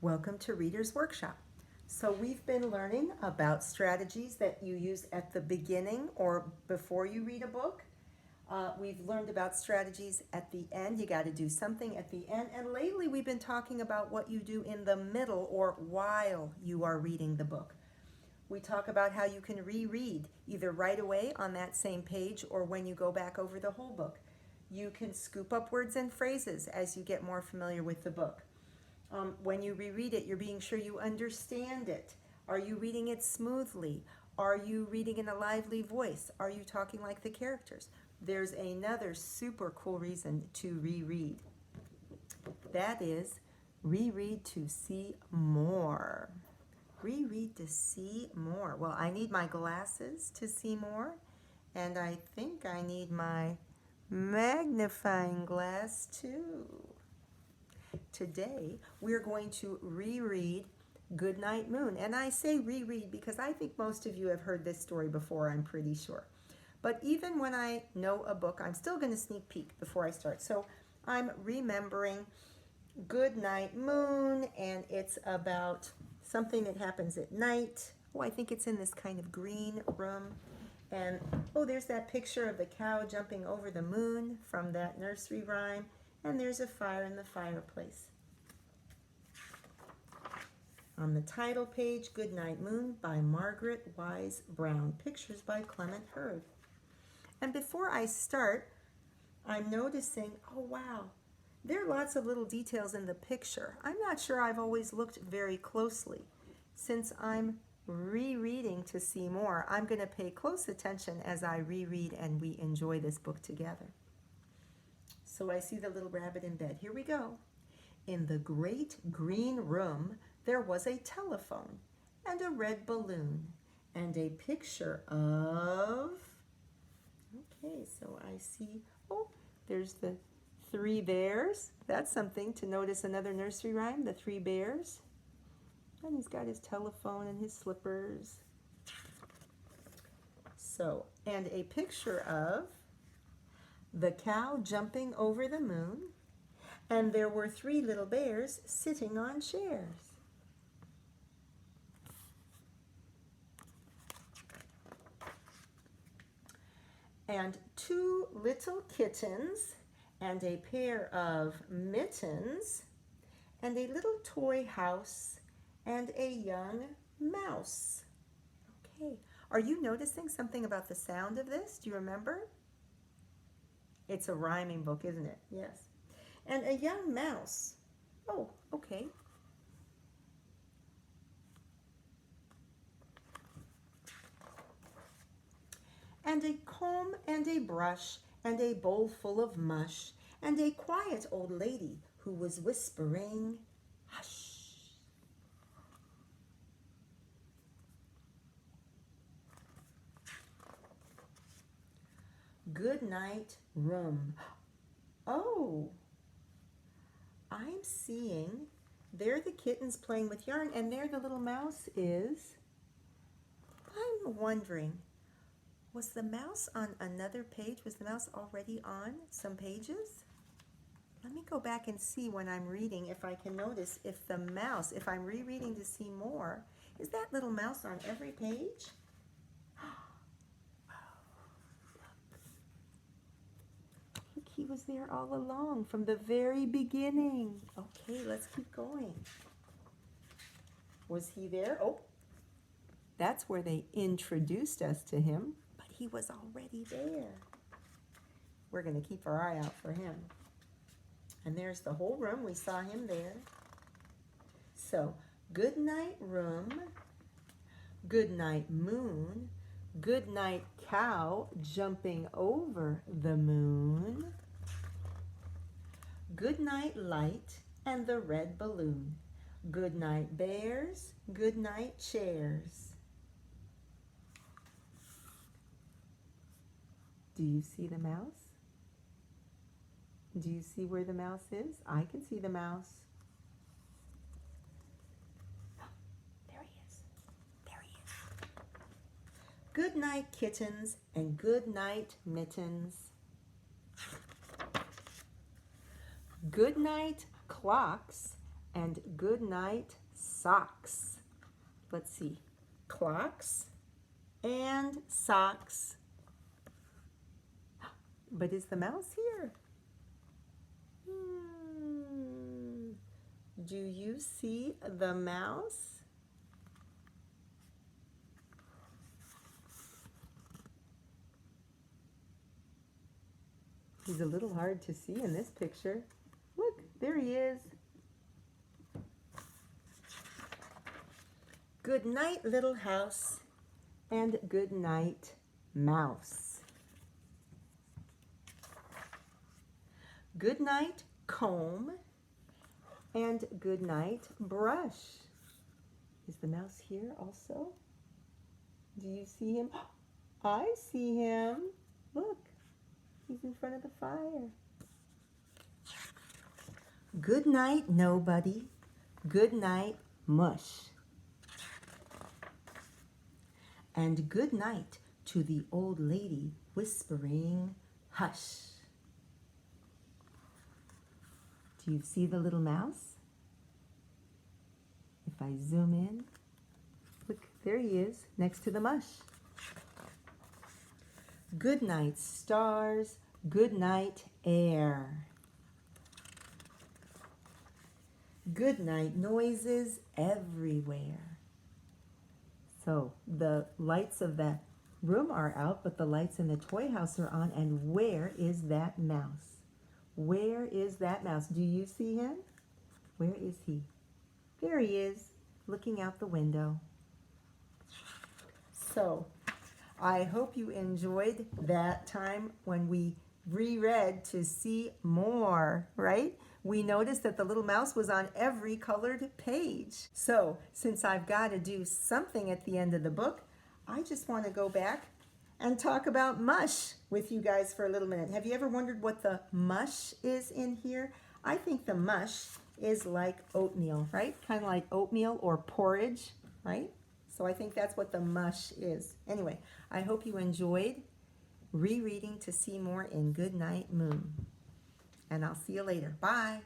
Welcome to Reader's Workshop. So we've been learning about strategies that you use at the beginning or before you read a book. We've learned about strategies at the end. You got to do something at the end. And lately we've been talking about what you do in the middle or while you are reading the book. We talk about how you can reread either right away on that same page or when you go back over the whole book. You can scoop up words and phrases as you get more familiar with the book. When you reread it, you're being sure you understand it. Are you reading it smoothly? Are you reading in a lively voice? Are you talking like the characters? There's another super cool reason to reread. That is, reread to see more. Reread to see more. Well, I need my glasses to see more, and I think I need my magnifying glass too. Today, we're going to reread Goodnight Moon. And I say reread because I think most of you have heard this story before, I'm pretty sure. But even when I know a book, I'm still going to sneak peek before I start. So I'm remembering Goodnight Moon, and it's about something that happens at night. Oh, I think it's in this kind of green room. And, oh, there's that picture of the cow jumping over the moon from that nursery rhyme. And there's a fire in the fireplace. On the title page, Goodnight Moon by Margaret Wise Brown. Pictures by Clement Hurd. And before I start, I'm noticing, oh wow, there are lots of little details in the picture. I'm not sure I've always looked very closely. Since I'm rereading to see more, I'm going to pay close attention as I reread and we enjoy this book together. So I see the little rabbit in bed. Here we go. In the great green room, there was a telephone and a red balloon and a picture of... Okay, so I see, oh, there's the 3 bears. That's something to notice, another nursery rhyme, the 3 bears. And he's got his telephone and his slippers. So, and a picture of the cow jumping over the moon, and there were 3 little bears sitting on chairs. And 2 little kittens, and a pair of mittens, and a little toy house, and a young mouse. Okay, are you noticing something about the sound of this? Do you remember? It's a rhyming book, isn't it? Yes. And a young mouse. Oh, okay. And a comb and a brush and a bowl full of mush and a quiet old lady who was whispering, hush. Goodnight room. Oh, I'm seeing there the kittens playing with yarn, and there the little mouse is. I'm wondering, was the mouse on another page? Was the mouse already on some pages? Let me go back and see when I'm reading if I can notice if the mouse, if I'm rereading to see more, is that little mouse on every page? He was there all along from the very beginning. Okay, let's keep going. Was he there? Oh, that's where they introduced us to him, but he was already there. We're going to keep our eye out for him. And there's the whole room. We saw him there. So, goodnight room, goodnight moon, goodnight cow jumping over the moon, goodnight light and the red balloon, goodnight bears, goodnight chairs. Do you see the mouse? Do you see where the mouse is? I can see the mouse. There he is. There he is. Good night, kittens, and good night, mittens. Good night, clocks, And Goodnight Socks. Let's see. Clocks and socks. But is the mouse here? Do you see the mouse? He's a little hard to see in this picture. Look, there he is. Good night, little house, and good night, mouse. Good night, comb, and good night, brush. Is the mouse here also? Do you see him? I see him. Look, he's in front of the fire. Good night, nobody. Good night, mush. And good night to the old lady whispering, hush. Do you see the little mouse? If I zoom in, look, there he is, next to the mush. Good night, stars. Good night, air. Good night, noises everywhere. So the lights of the room are out, but the lights in the toy house are on. And where is that mouse? Where is that mouse? Do you see him? Where is he? There he is, looking out the window. So I hope you enjoyed that time when we reread to see more, right? We noticed that the little mouse was on every colored page. So since I've got to do something at the end of the book, I just want to go back and talk about mush with you guys for a little minute. Have you ever wondered what the mush is in here? I think the mush is like oatmeal, right? Kind of like oatmeal or porridge, right? So I think that's what the mush is. Anyway, I hope you enjoyed rereading to see more in Goodnight Moon. And I'll see you later. Bye.